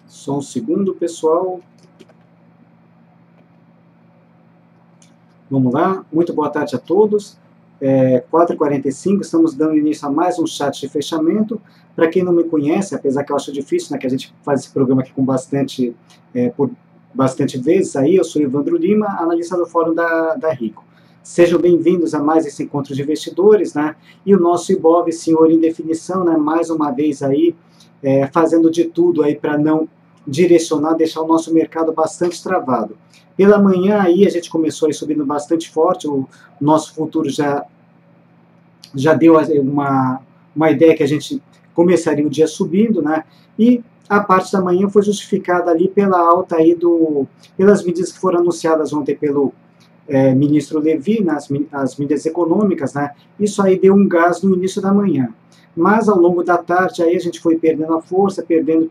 Só um segundo, pessoal. Vamos lá. Muito boa tarde a todos. 4h45, estamos dando início a mais um chat de fechamento. Para quem não me conhece, apesar que eu acho difícil, né, que a gente faz esse programa aqui com por bastante vezes, aí eu sou Evandro Lima, analista do Fórum da Rico. Sejam bem-vindos a mais esse encontro de investidores, né? E o nosso IBOV, senhor em definição, né? Mais uma vez aí, fazendo de tudo aí para não direcionar, deixar o nosso mercado bastante travado. Pela manhã aí a gente começou aí subindo bastante forte, o nosso futuro já deu uma ideia que a gente começaria o dia subindo, né? E a parte da manhã foi justificada ali pela alta aí pelas medidas que foram anunciadas ontem pelo ministro Levy, as medidas econômicas, né? Isso aí deu um gás no início da manhã. Mas ao longo da tarde aí a gente foi perdendo a força, perdendo,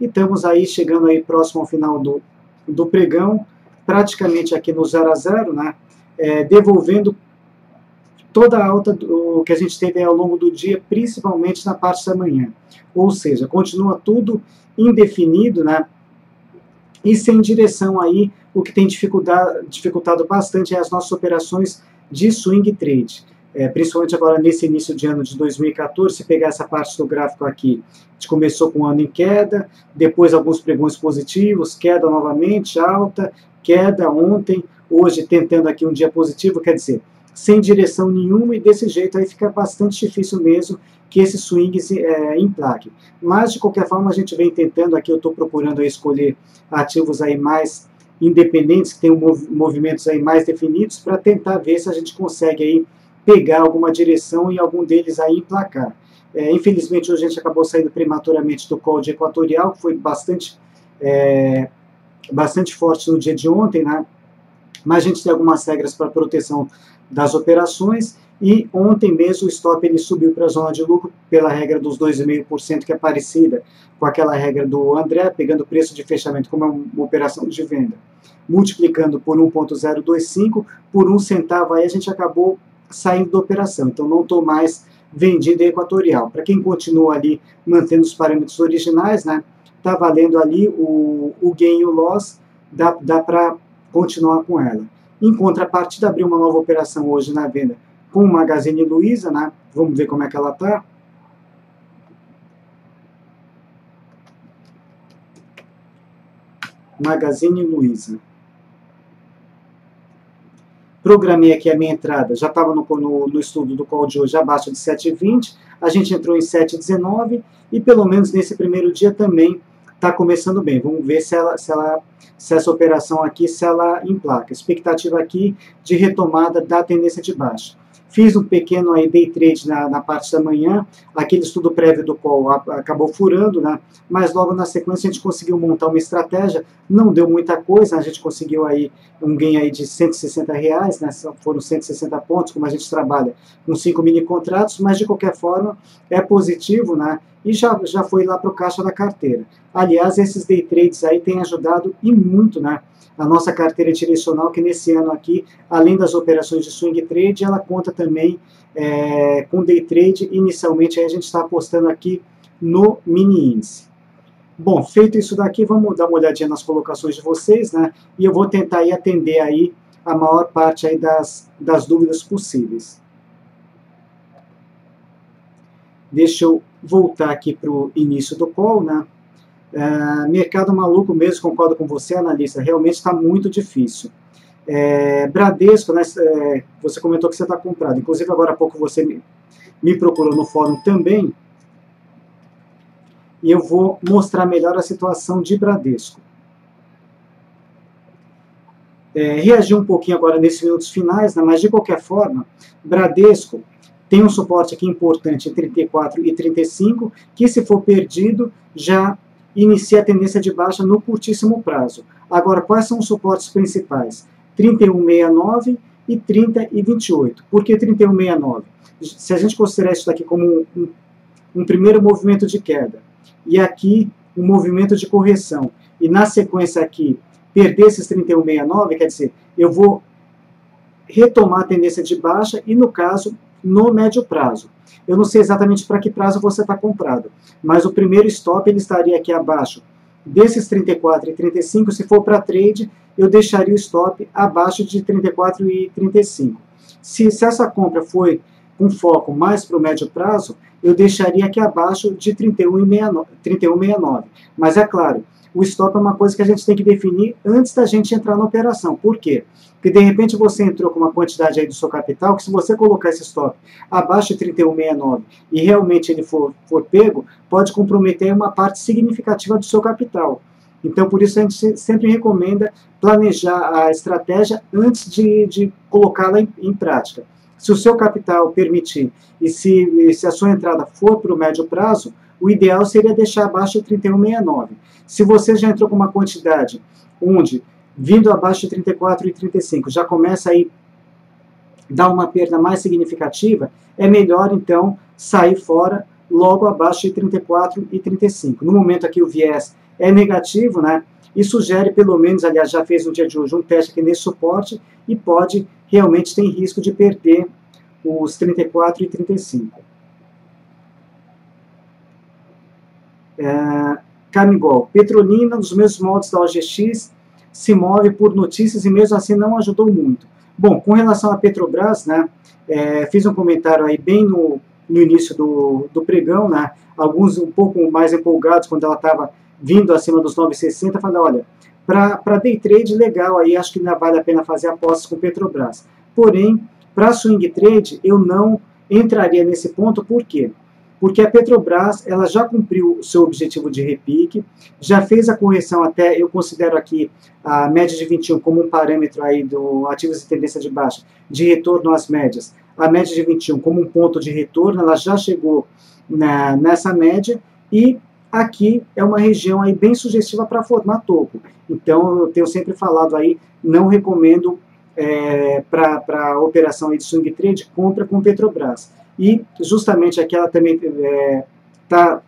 e estamos aí chegando aí próximo ao final do pregão, praticamente aqui no 0 a 0, né? Devolvendo toda a alta que a gente teve ao longo do dia, principalmente na parte da manhã. Ou seja, continua tudo indefinido, né? E sem direção aí, o que tem dificultado bastante é as nossas operações de swing trade. Principalmente agora nesse início de ano de 2014, se pegar essa parte do gráfico aqui, a gente começou com um ano em queda, depois alguns pregões positivos, queda novamente, alta, queda ontem, hoje tentando aqui um dia positivo, quer dizer, sem direção nenhuma, e desse jeito aí fica bastante difícil mesmo que esse swing emplaque. Mas, de qualquer forma, a gente vem tentando, aqui eu estou procurando aí escolher ativos aí mais independentes, que tenham movimentos aí mais definidos, para tentar ver se a gente consegue aí pegar alguma direção e algum deles aí emplacar. Infelizmente, hoje a gente acabou saindo prematuramente do call de equatorial, que foi bastante forte no dia de ontem, né? Mas a gente tem algumas regras para proteção das operações, e ontem mesmo o stop ele subiu para a zona de lucro pela regra dos 2,5%, que é parecida com aquela regra do André, pegando o preço de fechamento como uma operação de venda, multiplicando por 1,025, por 1 centavo, aí a gente acabou saindo da operação. Então não estou mais vendido equatorial. Para quem continua ali mantendo os parâmetros originais, né, está valendo ali o gain e o loss, dá para continuar com ela. Em contrapartida, abriu uma nova operação hoje na venda com o Magazine Luiza, né? Vamos ver como é que ela está. Magazine Luiza. Programei aqui a minha entrada, já estava no estudo do call de hoje abaixo de 7,20, a gente entrou em 7,19 e pelo menos nesse primeiro dia também está começando bem. Vamos ver se essa operação aqui, se ela emplaca. Expectativa aqui de retomada da tendência de baixa. Fiz um pequeno aí day trade na parte da manhã, aquele estudo prévio do call acabou furando, né? Mas logo na sequência a gente conseguiu montar uma estratégia, não deu muita coisa, a gente conseguiu aí um ganho aí de R$160, né? Foram 160 pontos, como a gente trabalha com 5 mini contratos, mas de qualquer forma é positivo, né? E já foi lá para o caixa da carteira. Aliás, esses day trades aí têm ajudado e muito, né? A nossa carteira direcional, que nesse ano aqui, além das operações de swing trade, ela conta também com day trade. Inicialmente, aí a gente está apostando aqui no mini índice. Bom, feito isso daqui, vamos dar uma olhadinha nas colocações de vocês, né? E eu vou tentar aí atender aí a maior parte aí das dúvidas possíveis. Deixa eu voltar aqui para o início do call, né? Mercado maluco mesmo, concordo com você, analista, realmente está muito difícil. Bradesco, né, você comentou que você está comprado, inclusive agora há pouco você me procurou no fórum também, e eu vou mostrar melhor a situação de Bradesco. Reagir um pouquinho agora nesses minutos finais, né, mas de qualquer forma, Bradesco tem um suporte aqui importante em 34 e 35, que se for perdido, já inicia a tendência de baixa no curtíssimo prazo. Agora, quais são os suportes principais? 31,69 e 30,28. Por que 31,69? Se a gente considerar isso daqui como um primeiro movimento de queda, e aqui um movimento de correção, e na sequência aqui, perder esses 31,69, quer dizer, eu vou retomar a tendência de baixa, e no caso, no médio prazo. Eu não sei exatamente para que prazo você está comprado, mas o primeiro stop ele estaria aqui abaixo desses 34 e 35, se for para trade, eu deixaria o stop abaixo de 34 e 35. Se essa compra foi com foco mais para o médio prazo, eu deixaria aqui abaixo de 31,69. Mas é claro, o stop é uma coisa que a gente tem que definir antes da gente entrar na operação. Por quê? Porque de repente você entrou com uma quantidade aí do seu capital, que se você colocar esse stop abaixo de 31,69 e realmente ele for pego, pode comprometer uma parte significativa do seu capital. Então, por isso a gente sempre recomenda planejar a estratégia antes de colocá-la em prática. Se o seu capital permitir e se a sua entrada for para o médio prazo, o ideal seria deixar abaixo de 31,69. Se você já entrou com uma quantidade onde, vindo abaixo de 34 e 35, já começa aí dar uma perda mais significativa, é melhor então sair fora logo abaixo de 34 e 35. No momento aqui o viés é negativo, né? E sugere pelo menos, aliás, já fez no dia de hoje um teste aqui nesse suporte e pode, realmente tem risco de perder os 34 e 35. Camigol, Petrolina, nos mesmos moldes da OGX, se move por notícias e mesmo assim não ajudou muito. Bom, com relação à Petrobras, né, fiz um comentário aí bem no início do pregão, né, alguns um pouco mais empolgados quando ela estava vindo acima dos 9,60, falei, olha, para day trade legal aí, acho que ainda vale a pena fazer apostas com Petrobras. Porém, para swing trade, eu não entraria nesse ponto, por quê? Porque a Petrobras ela já cumpriu o seu objetivo de repique, já fez a correção até, eu considero aqui a média de 21 como um parâmetro aí do ativos de tendência de baixa, de retorno às médias, a média de 21 como um ponto de retorno, ela já chegou nessa média e aqui é uma região aí bem sugestiva para formar topo. Então, eu tenho sempre falado aí, não recomendo para a operação aí de swing trade, compra com Petrobras. E justamente aqui ela também está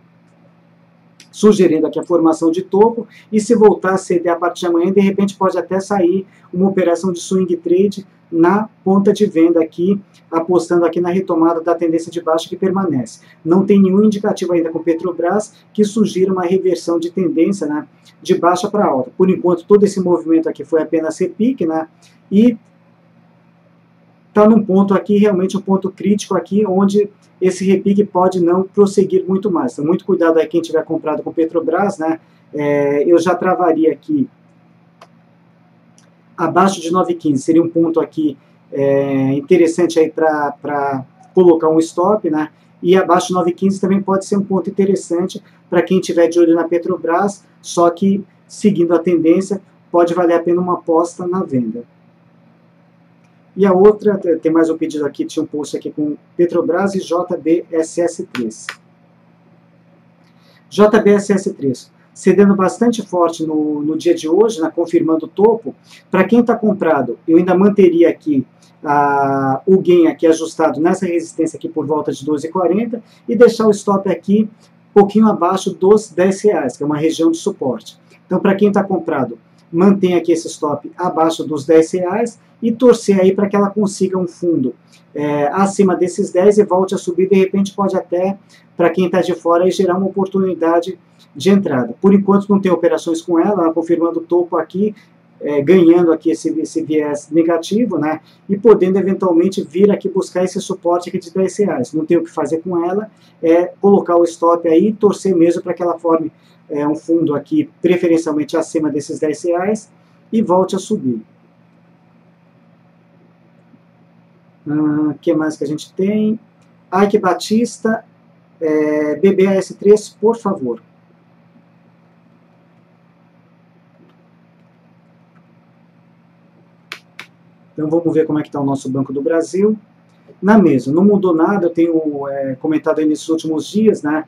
sugerindo aqui a formação de topo, e se voltar a ceder a partir de amanhã, de repente pode até sair uma operação de swing trade na ponta de venda aqui, apostando aqui na retomada da tendência de baixa que permanece. Não tem nenhum indicativo ainda com Petrobras que sugira uma reversão de tendência, né, de baixa para alta. Por enquanto, todo esse movimento aqui foi apenas repique, né, e está num ponto aqui, realmente um ponto crítico aqui, onde esse repique pode não prosseguir muito mais. Então, muito cuidado aí quem tiver comprado com Petrobras, né? Eu já travaria aqui abaixo de 9,15, seria um ponto aqui interessante aí para colocar um stop, né? E abaixo de 9,15 também pode ser um ponto interessante para quem tiver de olho na Petrobras, só que seguindo a tendência, pode valer a pena uma aposta na venda. E a outra, tem mais um pedido aqui, tinha um post aqui com Petrobras e JBSS3. JBSS3, cedendo bastante forte no dia de hoje, né, confirmando o topo. Para quem está comprado, eu ainda manteria aqui o gain aqui ajustado nessa resistência aqui por volta de 12,40 e deixar o stop aqui um pouquinho abaixo dos R$10, que é uma região de suporte. Então, para quem está comprado, mantém aqui esse stop abaixo dos R$10 e torcer aí para que ela consiga um fundo acima desses 10 e volte a subir, de repente pode até, para quem está de fora, aí, gerar uma oportunidade de entrada. Por enquanto não tem operações com ela confirmando o topo aqui, ganhando aqui esse viés negativo, né, e podendo eventualmente vir aqui buscar esse suporte aqui de R$10. Não tem o que fazer com ela, colocar o stop aí e torcer mesmo para que ela forme um fundo aqui, preferencialmente acima desses R$10, e volte a subir. O que mais que a gente tem? Ike Batista, BBAS3, por favor. Então vamos ver como é que está o nosso Banco do Brasil. Na mesa, não mudou nada, eu tenho comentado aí nesses últimos dias, né?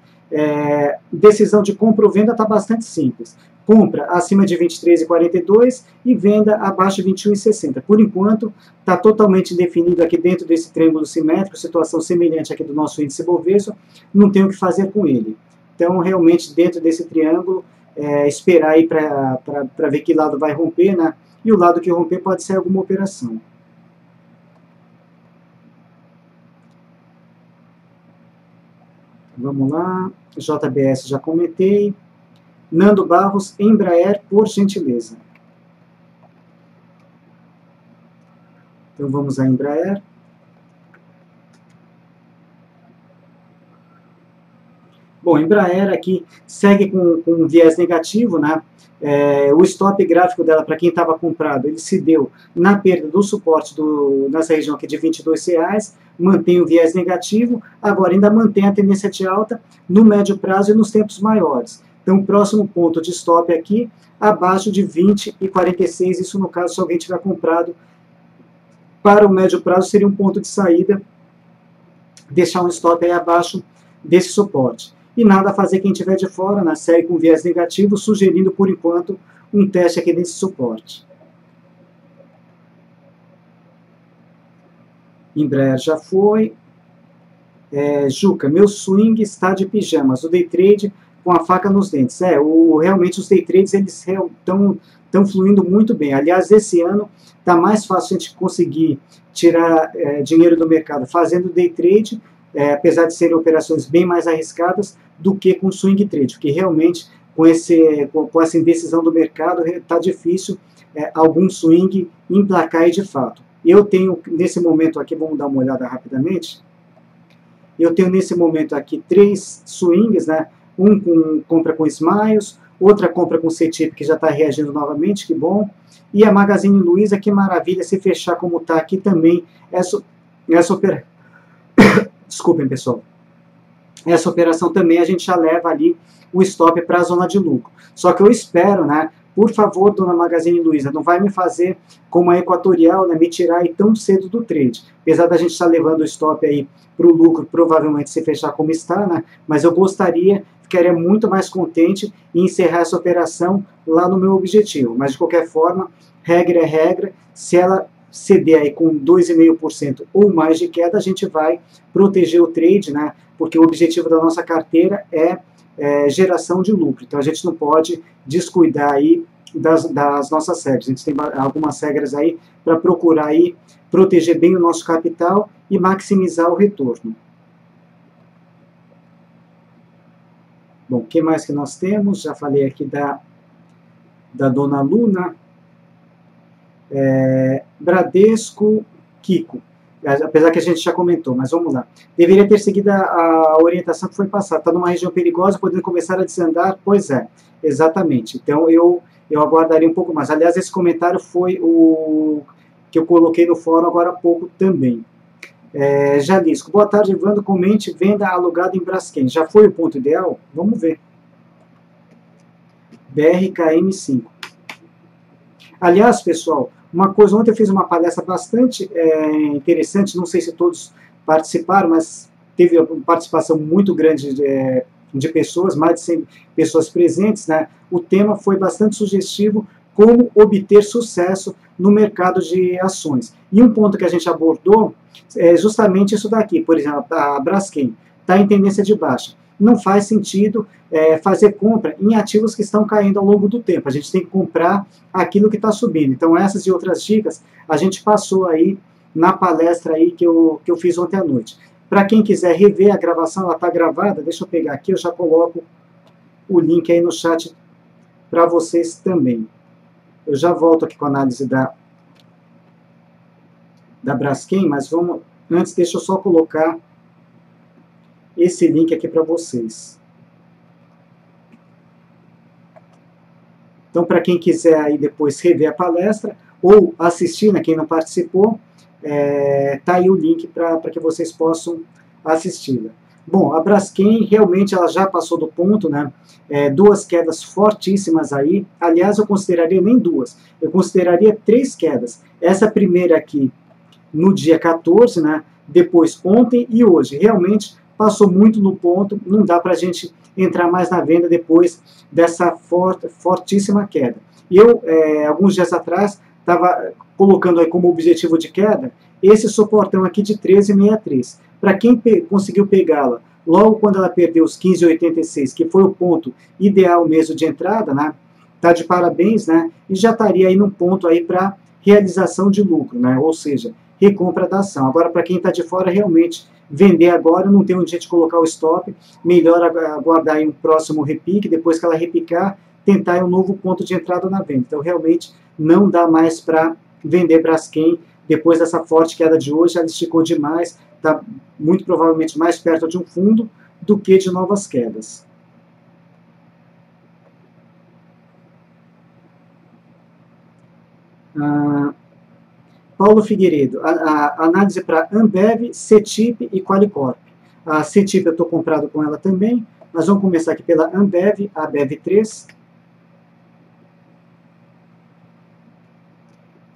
Decisão de compra ou venda está bastante simples. Compra acima de 23,42 e venda abaixo de 21,60. Por enquanto, está totalmente definido aqui dentro desse triângulo simétrico, situação semelhante aqui do nosso índice Bovespa, não tem o que fazer com ele. Então, realmente, dentro desse triângulo, esperar aí para ver que lado vai romper, né? E o lado que romper pode ser alguma operação. Vamos lá, JBS já comentei. Nando Barros, Embraer, por gentileza. Então vamos a Embraer. Bom, Embraer aqui segue com um viés negativo, né? O stop gráfico dela, para quem estava comprado, ele se deu na perda do suporte nessa região aqui de R$22, mantém o viés negativo, agora ainda mantém a tendência de alta no médio prazo e nos tempos maiores. Então, o próximo ponto de stop aqui, abaixo de 20,46, isso no caso, se alguém tiver comprado para o médio prazo, seria um ponto de saída, deixar um stop aí abaixo desse suporte. E nada a fazer quem estiver de fora, na série com viés negativo, sugerindo, por enquanto, um teste aqui nesse suporte. Embraer já foi. Juca, meu swing está de pijamas. O day trade com a faca nos dentes. Realmente os day trades estão fluindo muito bem. Aliás, esse ano está mais fácil a gente conseguir tirar dinheiro do mercado fazendo day trade, apesar de serem operações bem mais arriscadas, do que com swing trade, porque realmente com essa indecisão do mercado está difícil algum swing emplacar de fato. Eu tenho nesse momento aqui, vamos dar uma olhada rapidamente, eu tenho nesse momento aqui 3 swings, né? Um com compra com Smiles, outra compra com CTIP que já está reagindo novamente, que bom, e a Magazine Luiza, que maravilha, se fechar como está aqui também, essa operação. Desculpem, pessoal. Essa operação também a gente já leva ali o stop para a zona de lucro. Só que eu espero, né? Por favor, dona Magazine Luiza, não vai me fazer como a Equatorial, né, me tirar aí tão cedo do trade. Apesar da gente estar levando o stop aí para o lucro, provavelmente se fechar como está, né? Mas eu ficaria muito mais contente em encerrar essa operação lá no meu objetivo. Mas de qualquer forma, regra é regra. Se ela ceder aí com 2,5% ou mais de queda, a gente vai proteger o trade, né? Porque o objetivo da nossa carteira é geração de lucro. Então a gente não pode descuidar aí das nossas regras. A gente tem algumas regras aí para procurar aí proteger bem o nosso capital e maximizar o retorno. Bom, o que mais que nós temos? Já falei aqui da Dona Luna. Bradesco, Kiko. Apesar que a gente já comentou, mas vamos lá. Deveria ter seguido a orientação que foi passada. Está numa região perigosa, podendo começar a desandar? Pois é, exatamente. Então eu aguardaria um pouco mais. Aliás, esse comentário foi o que eu coloquei no fórum agora há pouco também. Jalisco, boa tarde, Evandro. Comente, venda alugada em Braskem. Já foi o ponto ideal? Vamos ver. BRKM5. Aliás, pessoal, uma coisa, ontem eu fiz uma palestra bastante interessante, não sei se todos participaram, mas teve uma participação muito grande de pessoas, mais de 100 pessoas presentes, né? O tema foi bastante sugestivo, como obter sucesso no mercado de ações. E um ponto que a gente abordou é justamente isso daqui, por exemplo, a Braskem está em tendência de baixa. Não faz sentido fazer compra em ativos que estão caindo ao longo do tempo. A gente tem que comprar aquilo que está subindo. Então, essas e outras dicas a gente passou aí na palestra aí que eu fiz ontem à noite. Para quem quiser rever a gravação, ela está gravada. Deixa eu pegar aqui, eu já coloco o link aí no chat para vocês também. Eu já volto aqui com a análise da Braskem, mas antes deixa eu só colocar esse link aqui para vocês. Então, para quem quiser aí depois rever a palestra ou assistir, né, quem não participou, tá aí o link para que vocês possam assisti-la. Bom, a Braskem realmente ela já passou do ponto, né? 2 quedas fortíssimas aí. Aliás, eu consideraria nem 2, eu consideraria 3 quedas. Essa primeira aqui no dia 14, né? Depois ontem e hoje. Realmente passou muito no ponto, não dá para a gente entrar mais na venda depois dessa fortíssima queda. E eu, alguns dias atrás, estava colocando aí como objetivo de queda esse suportão aqui de 13,63. Para quem conseguiu pegá-la logo quando ela perdeu os 15,86, que foi o ponto ideal mesmo de entrada, né? Tá de parabéns, né? E já estaria aí num ponto aí para realização de lucro, né? Ou seja, recompra da ação. Agora, para quem está de fora, realmente, vender agora, não tem onde a gente colocar o stop, melhor aguardar aí um próximo repique, depois que ela repicar, tentar um novo ponto de entrada na venda. Então, realmente, não dá mais para vender Braskem. Depois dessa forte queda de hoje, ela esticou demais, está muito provavelmente mais perto de um fundo do que de novas quedas. Paulo Figueiredo, a análise para Ambev, CETIP e Qualicorp. A CETIP eu estou comprado com ela também. Nós vamos começar aqui pela Ambev, a BEV3.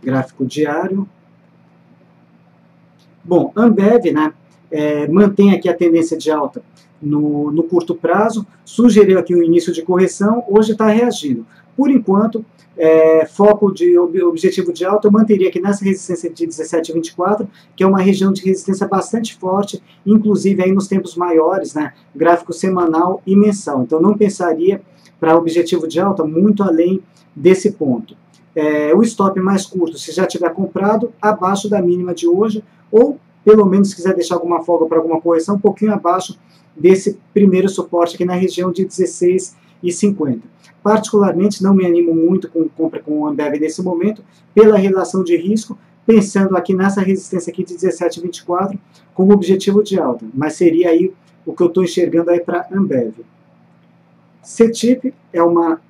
Gráfico diário. Bom, Ambev, né, mantém aqui a tendência de alta no curto prazo, sugeriu aqui o início de correção, hoje está reagindo. Por enquanto, foco de objetivo de alta, eu manteria aqui nessa resistência de 17,24, que é uma região de resistência bastante forte, inclusive aí nos tempos maiores, né, gráfico semanal e mensal. Então, não pensaria para objetivo de alta muito além desse ponto. O stop mais curto, se já tiver comprado, abaixo da mínima de hoje, ou pelo menos se quiser deixar alguma folga para alguma correção, um pouquinho abaixo desse primeiro suporte aqui na região de 16,50. Particularmente não me animo muito com compra com o Ambev nesse momento, pela relação de risco, pensando aqui nessa resistência aqui de 17,24 como objetivo de alta, mas seria aí o que eu estou enxergando aí para Ambev. CETIP é uma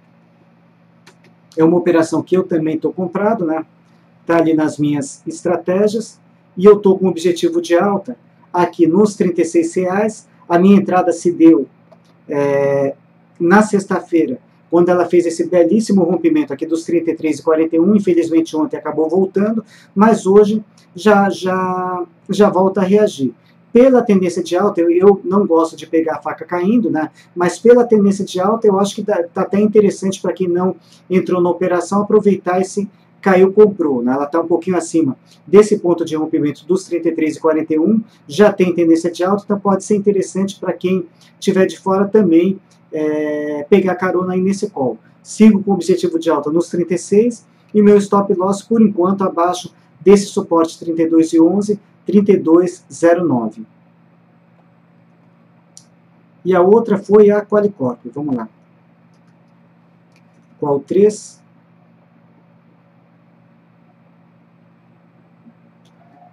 operação que eu também estou comprado, né? Está ali nas minhas estratégias, e eu estou com objetivo de alta aqui nos R$36. A minha entrada se deu na sexta-feira, quando ela fez esse belíssimo rompimento aqui dos 33,41, infelizmente ontem acabou voltando, mas hoje já volta a reagir. Pela tendência de alta, eu não gosto de pegar a faca caindo, né? Mas pela tendência de alta, eu acho que está até interessante para quem não entrou na operação aproveitar esse caiu, comprou, né? Ela está um pouquinho acima desse ponto de rompimento dos 33,41, já tem tendência de alta, então pode ser interessante para quem estiver de fora também pegar carona aí nesse call. Sigo com o objetivo de alta nos 36 e meu stop loss por enquanto abaixo desse suporte 32,11, 32,09. E a outra foi a Qualicorp. Vamos lá. Qual 3?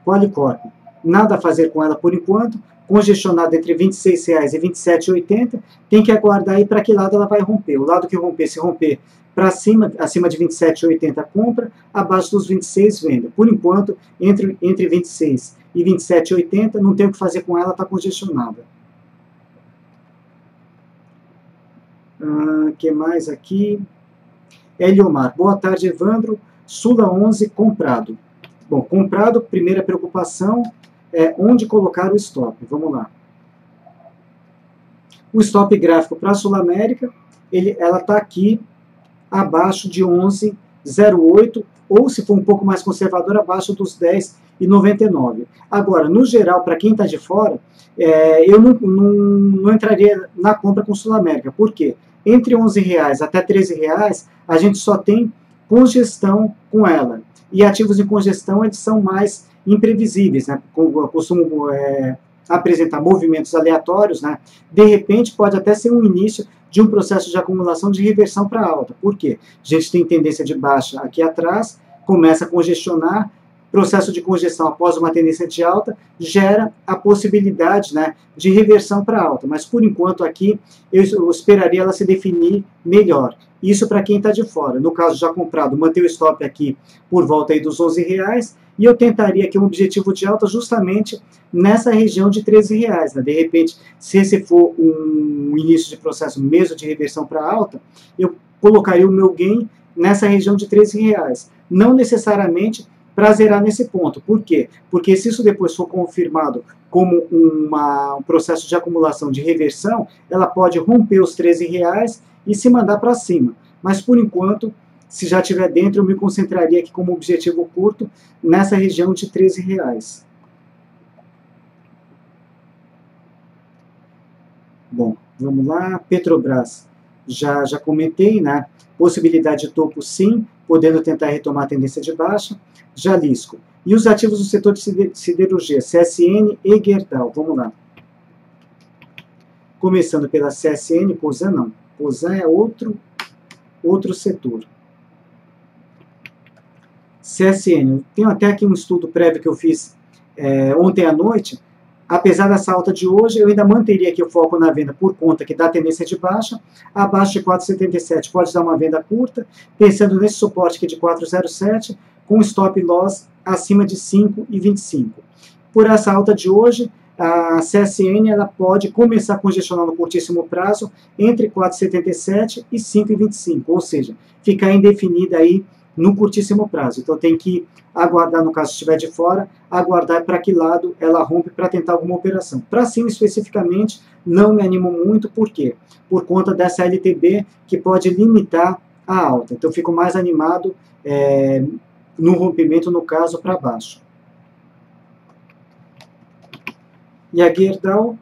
Qualicorp. Nada a fazer com ela por enquanto. Congestionada entre R$ 26,00 e R$ 27,80. Tem que aguardar aí para que lado ela vai romper. O lado que romper, se romper para cima, acima de R$ 27,80 compra, abaixo dos 26 venda. Por enquanto, entre 26 e R$ 27,80, não tem o que fazer com ela, está congestionada. Que mais aqui? Eliomar. Boa tarde, Evandro. Sula 11, comprado. Bom, comprado, primeira preocupação é onde colocar o stop. Vamos lá. O stop gráfico para a Sul América, ela está aqui abaixo de 11,08, ou se for um pouco mais conservador, abaixo dos 10,99. Agora, no geral, para quem está de fora, eu não entraria na compra com Sul América. Por quê? Entre R$ 11,00 até R$ 13,00, a gente só tem congestão com ela. E ativos em congestão, eles são mais imprevisíveis, né? Costumam apresentar movimentos aleatórios, né? De repente, pode até ser um início de um processo de acumulação de reversão para alta. Por quê? A gente tem tendência de baixa aqui atrás, começa a congestionar, processo de congestão após uma tendência de alta, gera a possibilidade, né, de reversão para alta. Mas, por enquanto, aqui, eu esperaria ela se definir melhor. Isso para quem está de fora. No caso, já comprado, manter o stop aqui por volta aí dos R$11,00, e eu tentaria aqui um objetivo de alta justamente nessa região de R$13,00. Né? De repente, se esse for um início de processo mesmo de reversão para alta, eu colocaria o meu gain nessa região de R$13,00. Não necessariamente para zerar nesse ponto. Por quê? Porque se isso depois for confirmado como um processo de acumulação de reversão, ela pode romper os R$13,00 e se mandar para cima. Mas, por enquanto, se já estiver dentro, eu me concentraria aqui como objetivo curto nessa região de R$13,00. Bom, vamos lá. Petrobras, já comentei, né? Possibilidade de topo sim, podendo tentar retomar a tendência de baixa. Jalisco, E os ativos do setor de siderurgia, CSN e Gerdau. Vamos lá. Começando pela CSN, Cosan não. Cosan é outro setor. CSN, eu tenho até aqui um estudo prévio que eu fiz ontem à noite. Apesar dessa alta de hoje, eu ainda manteria aqui o foco na venda por conta que dá tendência de baixa. Abaixo de 4,77 pode dar uma venda curta, pensando nesse suporte aqui de 4,07, com stop loss acima de 5,25. Por essa alta de hoje, a CSN ela pode começar a congestionar no curtíssimo prazo entre 4,77 e 5,25, ou seja, ficar indefinida aí no curtíssimo prazo. Então tem que aguardar, no caso estiver de fora, aguardar para que lado ela rompe para tentar alguma operação. Para cima especificamente, não me animo muito, por quê? Por conta dessa LTB que pode limitar a alta. Então fico mais animado no rompimento, no caso, para baixo. E a Gerdau,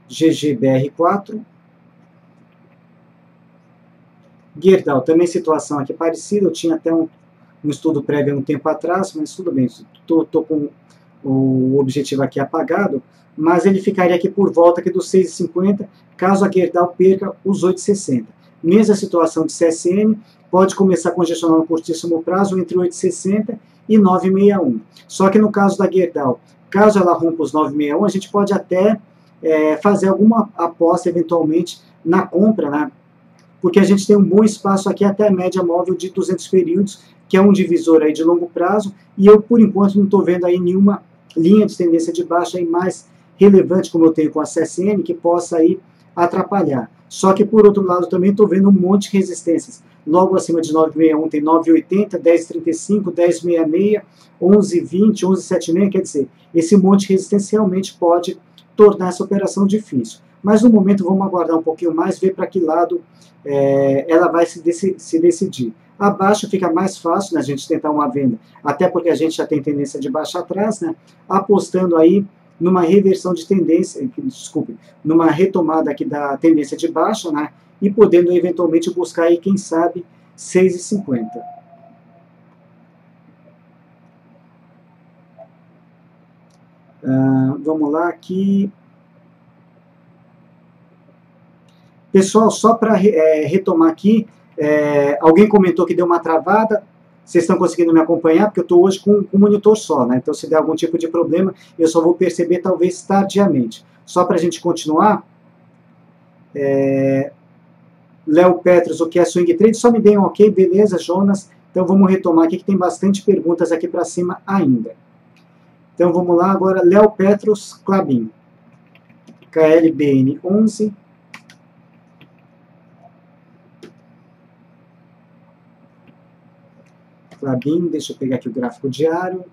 GGBR4. Gerdau, também situação aqui parecida, eu tinha até um estudo prévio um tempo atrás, mas tudo bem, estou com o objetivo aqui apagado, mas ele ficaria aqui por volta aqui dos 6,50, caso a Gerdau perca os 8,60. Mesma situação de CSN, pode começar a congestionar no curtíssimo prazo entre 8,60 e 9,61. Só que no caso da Gerdau, caso ela rompa os 9,61, a gente pode até fazer alguma aposta eventualmente na compra, né? Porque a gente tem um bom espaço aqui até a média móvel de 200 períodos, que é um divisor aí de longo prazo, e eu, por enquanto, não estou vendo aí nenhuma linha de tendência de baixa aí mais relevante, como eu tenho com a CSN, que possa aí atrapalhar. Só que, por outro lado, também estou vendo um monte de resistências. Logo acima de 9,61 tem 9,80, 10,35, 10,66, 11,20, 11,76, quer dizer, esse monte de resistência realmente pode tornar essa operação difícil. Mas no momento vamos aguardar um pouquinho mais, ver para que lado ela vai se decidir. Abaixo fica mais fácil, né, a gente tentar uma venda, até porque a gente já tem tendência de baixa atrás, né, apostando aí numa reversão de tendência, desculpe, numa retomada aqui da tendência de baixa, né, e podendo eventualmente buscar aí, quem sabe, 6,50. Vamos lá aqui. Pessoal, só para retomar aqui, alguém comentou que deu uma travada, vocês estão conseguindo me acompanhar, porque eu estou hoje com um monitor só, né? Então se der algum tipo de problema, eu só vou perceber talvez tardiamente. Só para a gente continuar, Léo Petros, o que é Swing Trade? Só me deem um ok, beleza, Jonas? Então vamos retomar aqui, que tem bastante perguntas aqui para cima ainda. Então vamos lá agora, Léo Petros, Klabin, KLBN 11, Klabin, deixa eu pegar aqui o gráfico diário.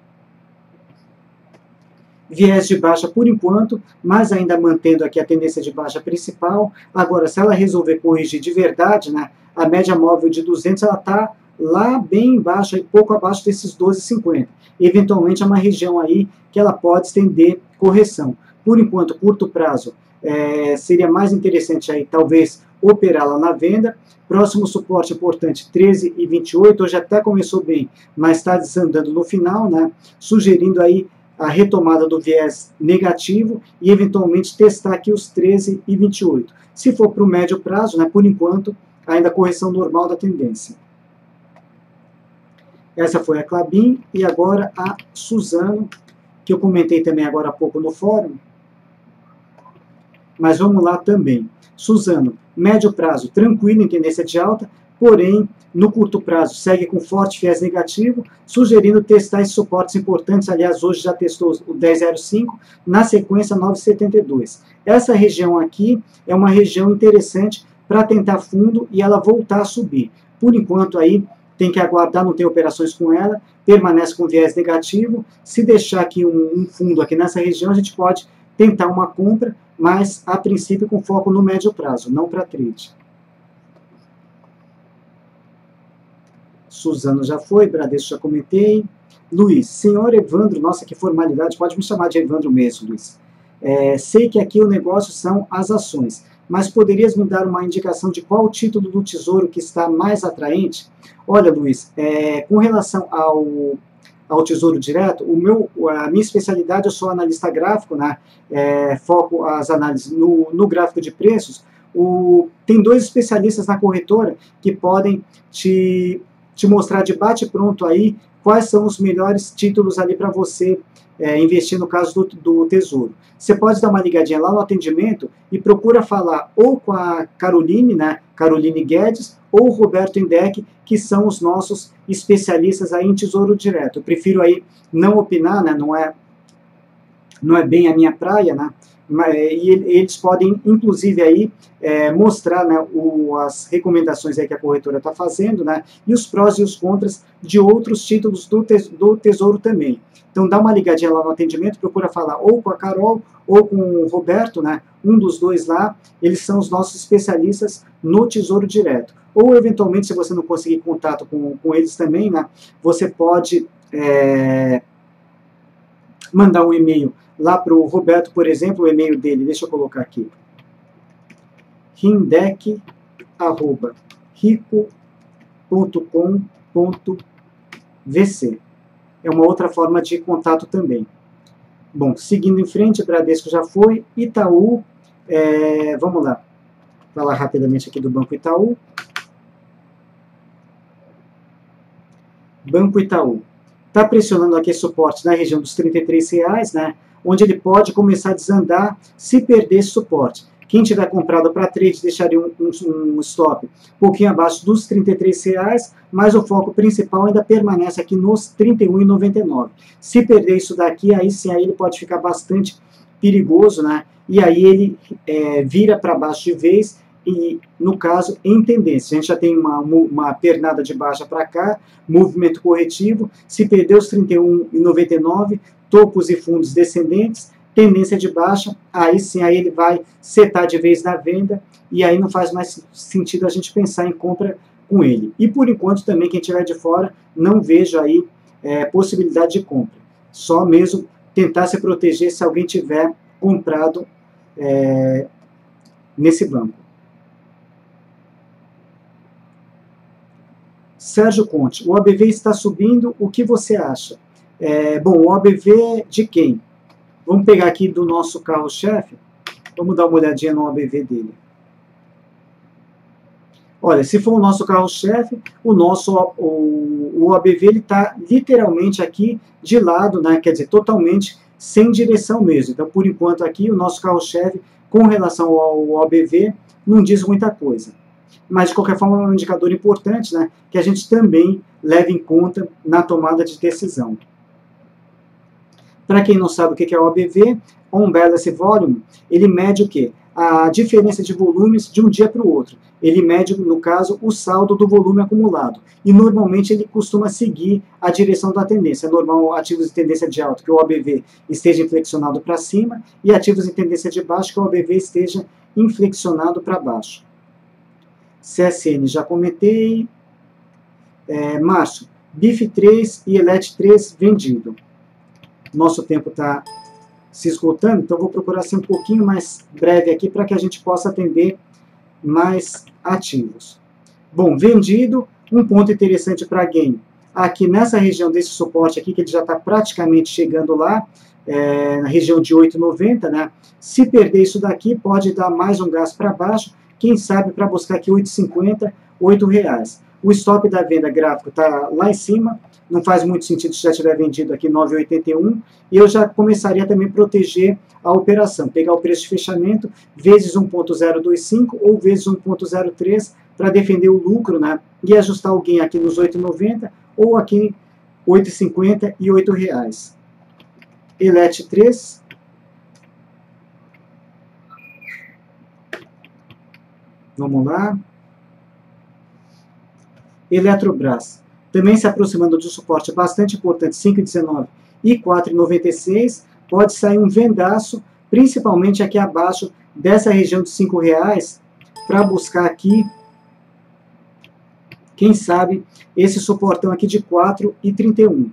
Viés de baixa por enquanto, mas ainda mantendo aqui a tendência de baixa principal. Agora, se ela resolver corrigir de verdade, né, a média móvel de 200 ela está lá bem embaixo, aí, pouco abaixo desses 12,50. Eventualmente é uma região aí que ela pode estender correção. Por enquanto, curto prazo, seria mais interessante aí talvez operá-la na venda. Próximo suporte importante, 13,28, hoje até começou bem, mas está desandando no final, né, sugerindo aí a retomada do viés negativo e eventualmente testar aqui os 13,28. Se for para o médio prazo, né, por enquanto, ainda correção normal da tendência. Essa foi a Klabin e agora a Suzano, que eu comentei também agora há pouco no fórum. Mas vamos lá também. Suzano, médio prazo, tranquilo em tendência de alta, porém, no curto prazo, segue com forte viés negativo, sugerindo testar esses suportes importantes. Aliás, hoje já testou o 10,05, na sequência 9,72. Essa região aqui é uma região interessante para tentar fundo e ela voltar a subir. Por enquanto, aí tem que aguardar, não tem operações com ela, permanece com viés negativo. Se deixar aqui um fundo aqui nessa região, a gente pode tentar uma compra, mas a princípio com foco no médio prazo, não para trade. Suzano já foi, Bradesco já comentei. Luiz, senhor Evandro, nossa, que formalidade, pode me chamar de Evandro mesmo, Luiz. Sei que aqui o negócio são as ações, mas poderias me dar uma indicação de qual título do Tesouro que está mais atraente? Olha, Luiz, com relação ao Tesouro Direto, a minha especialidade, eu sou analista gráfico, né? Foco as análises no gráfico de preços. Tem 2 especialistas na corretora que podem te mostrar de bate-pronto aí quais são os melhores títulos ali para você investir no caso do Tesouro. Você pode dar uma ligadinha lá no atendimento e procura falar ou com a Caroline, né, Caroline Guedes, ou o Roberto Indec, que são os nossos especialistas aí em Tesouro Direto. Eu prefiro aí não opinar, né, não é bem a minha praia, né, e eles podem, inclusive, aí, mostrar, né, as recomendações aí que a corretora está fazendo, né, e os prós e os contras de outros títulos do Tesouro também. Então, dá uma ligadinha lá no atendimento, procura falar ou com a Carol ou com o Roberto, né, um dos 2 lá, eles são os nossos especialistas no Tesouro Direto. Ou, eventualmente, se você não conseguir contato com eles também, né, você pode mandar um e-mail lá para o Roberto, por exemplo, o e-mail dele, deixa eu colocar aqui, rindec@rico.com.vc. É uma outra forma de contato também. Bom, seguindo em frente, Bradesco já foi, Itaú, vamos lá, falar rapidamente aqui do Banco Itaú. Banco Itaú está pressionando aqui suporte na região dos R$33, né, onde ele pode começar a desandar se perder esse suporte. Quem tiver comprado para trade deixaria um stop um pouquinho abaixo dos R$33, mas o foco principal ainda permanece aqui nos R$31,99. Se perder isso daqui, aí sim aí ele pode ficar bastante perigoso, né? E aí ele vira para baixo de vez e, no caso, em tendência. A gente já tem uma pernada de baixa para cá, movimento corretivo. Se perder os R$31,99, topos e fundos descendentes, tendência de baixa, aí sim aí ele vai setar de vez na venda e aí não faz mais sentido a gente pensar em compra com ele. E por enquanto também, quem estiver de fora, não vejo aí possibilidade de compra. Só mesmo tentar se proteger se alguém tiver comprado nesse banco. Sérgio Conte, o OBV está subindo, o que você acha? Bom, o OBV de quem? Vamos pegar aqui do nosso carro-chefe, vamos dar uma olhadinha no OBV dele. Olha, se for o nosso carro-chefe, o OBV está literalmente aqui de lado, né? Quer dizer, totalmente sem direção mesmo. Então, por enquanto aqui, o nosso carro-chefe, com relação ao OBV, não diz muita coisa. Mas, de qualquer forma, é um indicador importante, né, que a gente também leva em conta na tomada de decisão. Para quem não sabe o que é o OBV, On Balance Volume, ele mede o quê? A diferença de volumes de um dia para o outro. Ele mede, no caso, o saldo do volume acumulado. E, normalmente, ele costuma seguir a direção da tendência. É normal ativos de tendência de alta, que o OBV esteja inflexionado para cima, e ativos em tendência de baixo, que o OBV esteja inflexionado para baixo. CSN já comentei. Márcio, BIF3 e ELET3 vendido. Nosso tempo está se esgotando, então vou procurar ser um pouquinho mais breve aqui para que a gente possa atender mais ativos. Bom, vendido, um ponto interessante para gain. Aqui nessa região desse suporte aqui, que ele já está praticamente chegando lá, na região de 8,90, né? Se perder isso daqui, pode dar mais um gás para baixo, quem sabe para buscar aqui 8,50, R$8. O stop da venda gráfico está lá em cima, não faz muito sentido se já tiver vendido aqui 9,81, e eu já começaria também a proteger a operação, pegar o preço de fechamento, vezes 1,025 ou vezes 1,03 para defender o lucro, né, e ajustar alguém aqui nos 8,90 ou aqui 8,50 e R$8. ELET3, vamos lá. Eletrobras, também se aproximando de um suporte bastante importante, 5,19 e 4,96, pode sair um vendaço, principalmente aqui abaixo dessa região de R$5, para buscar aqui, quem sabe, esse suportão aqui de 4,31.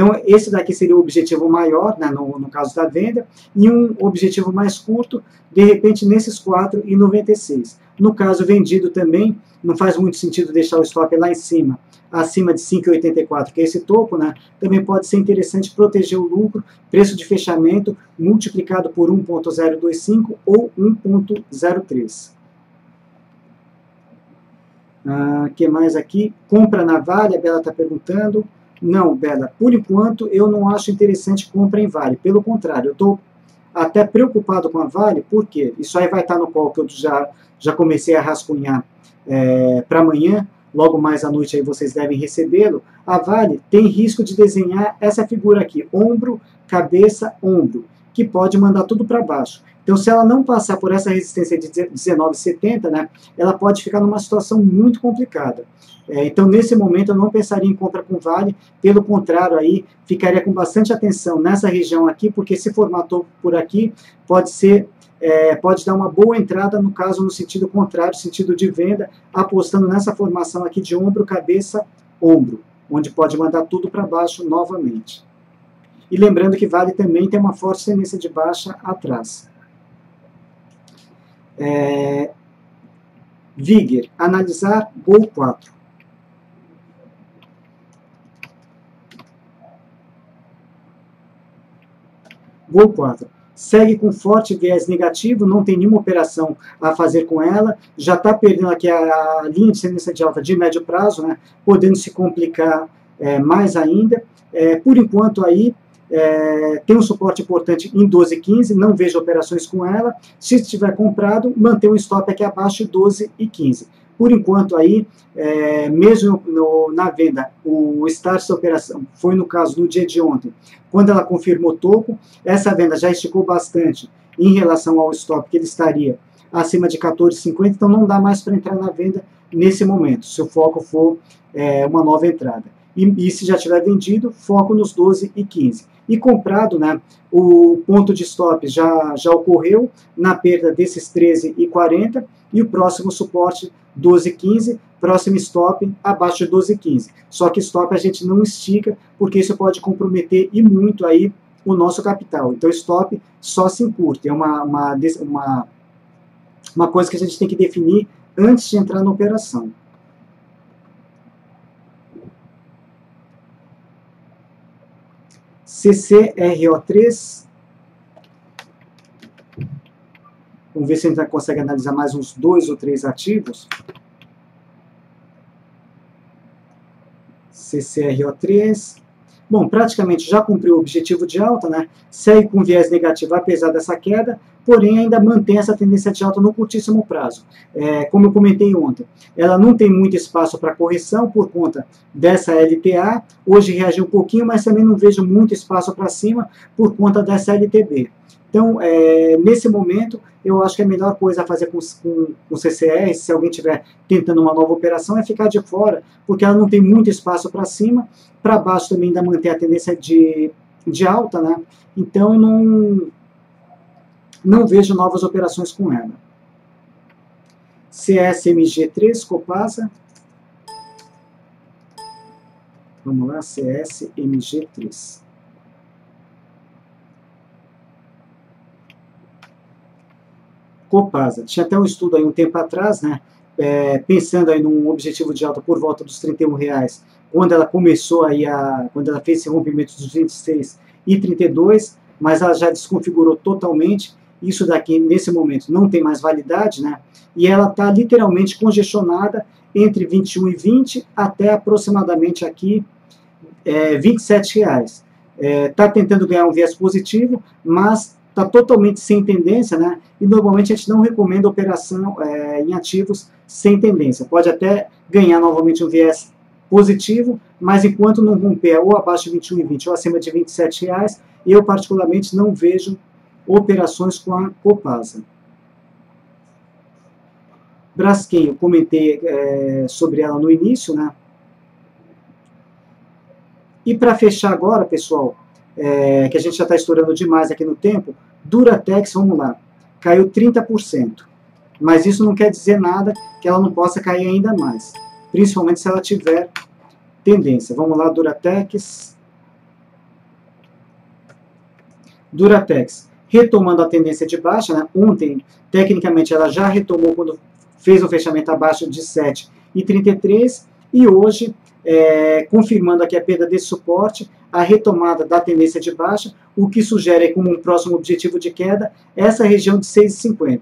Então, esse daqui seria o objetivo maior, né, no caso da venda, e um objetivo mais curto, de repente, nesses 4,96. No caso vendido também, não faz muito sentido deixar o stop lá em cima, acima de 5,84, que é esse topo, né, também pode ser interessante proteger o lucro, preço de fechamento multiplicado por 1,025 ou 1,03. Que mais aqui? Compra na Vale, a Bela está perguntando. Não, Bela, por enquanto eu não acho interessante compra em Vale. Pelo contrário, eu estou até preocupado com a Vale, porque isso aí vai estar no call que eu já comecei a rascunhar para amanhã, logo mais à noite aí vocês devem recebê-lo. A Vale tem risco de desenhar essa figura aqui, ombro, cabeça, ombro, que pode mandar tudo para baixo. Então, se ela não passar por essa resistência de 19,70, né, ela pode ficar numa situação muito complicada. Então, nesse momento, eu não pensaria em compra com Vale, pelo contrário, aí ficaria com bastante atenção nessa região aqui, porque se formatou por aqui, pode dar uma boa entrada, no caso, no sentido contrário, sentido de venda, apostando nessa formação aqui de ombro, cabeça, ombro, onde pode mandar tudo para baixo novamente. E lembrando que Vale também tem uma forte tendência de baixa atrás. Vigor, analisar Gol 4. Gol 4. Segue com forte viés negativo, não tem nenhuma operação a fazer com ela, já está perdendo aqui a linha de tendência de alta de médio prazo, né, podendo se complicar mais ainda. Por enquanto aí, tem um suporte importante em 12,15, não vejo operações com ela. Se estiver comprado, manter um stop aqui abaixo de 12,15. Por enquanto aí, mesmo na venda, o start da operação foi no caso no dia de ontem, quando ela confirmou topo, essa venda já esticou bastante em relação ao stop que ele estaria acima de 14,50, então não dá mais para entrar na venda nesse momento, se o foco for uma nova entrada. E se já tiver vendido, foco nos 12,15. E comprado, né, o ponto de stop já ocorreu na perda desses 13,40 e o próximo suporte 12,15, próximo stop abaixo de 12,15. Só que stop a gente não estica, porque isso pode comprometer e muito aí o nosso capital. Então stop só se encurta. É uma coisa que a gente tem que definir antes de entrar na operação. CCRO3. Vamos ver se a gente consegue analisar mais uns 2 ou 3 ativos. CCRO3. Bom, praticamente já cumpriu o objetivo de alta, né? Segue com viés negativo apesar dessa queda, porém ainda mantém essa tendência de alta no curtíssimo prazo. Como eu comentei ontem, ela não tem muito espaço para correção por conta dessa LTA. Hoje reagiu um pouquinho, mas também não vejo muito espaço para cima por conta dessa LTB. Então, nesse momento, eu acho que a melhor coisa a fazer com o CCR, se alguém estiver tentando uma nova operação, é ficar de fora, porque ela não tem muito espaço para cima, para baixo também ainda mantém a tendência de alta, né? Então, não vejo novas operações com ela. CSMG3, Copasa. Vamos lá, CSMG3. Copasa, tinha até um estudo aí um tempo atrás, né, pensando aí num objetivo de alta por volta dos R$31, quando ela começou aí quando ela fez esse rompimento dos 26 e 32, mas ela já desconfigurou totalmente. Isso daqui, nesse momento, não tem mais validade, né, e ela está literalmente congestionada entre 21 e 20 até aproximadamente aqui R$27. Está tentando ganhar um viés positivo, mas está totalmente sem tendência, né? E normalmente a gente não recomenda operação em ativos sem tendência. Pode até ganhar novamente um viés positivo, mas enquanto não romper ou abaixo de 21,20 ou acima de R$27, eu particularmente não vejo operações com a Copasa. Braskem, eu comentei sobre ela no início, né? E para fechar agora, pessoal, que a gente já está estourando demais aqui no tempo, Duratex, vamos lá, caiu 30%. Mas isso não quer dizer nada que ela não possa cair ainda mais, principalmente se ela tiver tendência. Vamos lá, Duratex. Duratex, retomando a tendência de baixa, né? Ontem, tecnicamente, ela já retomou quando fez o fechamento abaixo de 7,33 e hoje, confirmando aqui a perda desse suporte, a retomada da tendência de baixa, o que sugere como um próximo objetivo de queda essa região de 6,50.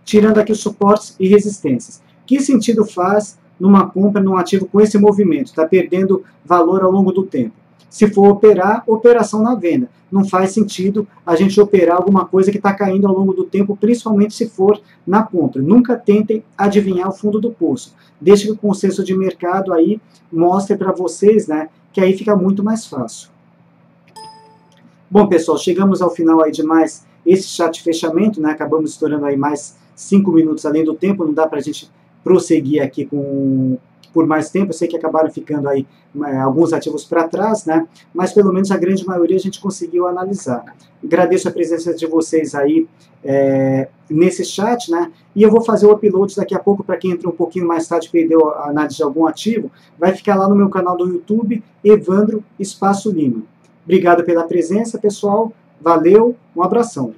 Tirando aqui os suportes e resistências. Que sentido faz numa compra num ativo com esse movimento? Está perdendo valor ao longo do tempo. Se for operar, operação na venda. Não faz sentido a gente operar alguma coisa que está caindo ao longo do tempo, principalmente se for na compra. Nunca tentem adivinhar o fundo do poço. Deixe que o consenso de mercado aí mostre para vocês, né, que aí fica muito mais fácil. Bom, pessoal, chegamos ao final aí de mais esse chat de fechamento, né? Acabamos estourando aí mais 5 minutos além do tempo, não dá para a gente prosseguir aqui por mais tempo. Eu sei que acabaram ficando aí alguns ativos para trás, né? Mas pelo menos a grande maioria a gente conseguiu analisar. Agradeço a presença de vocês aí nesse chat, né? E eu vou fazer o upload daqui a pouco para quem entra um pouquinho mais tarde e perdeu a análise de algum ativo. Vai ficar lá no meu canal do YouTube, Evandro Espaço Lima. Obrigado pela presença, pessoal. Valeu, um abração.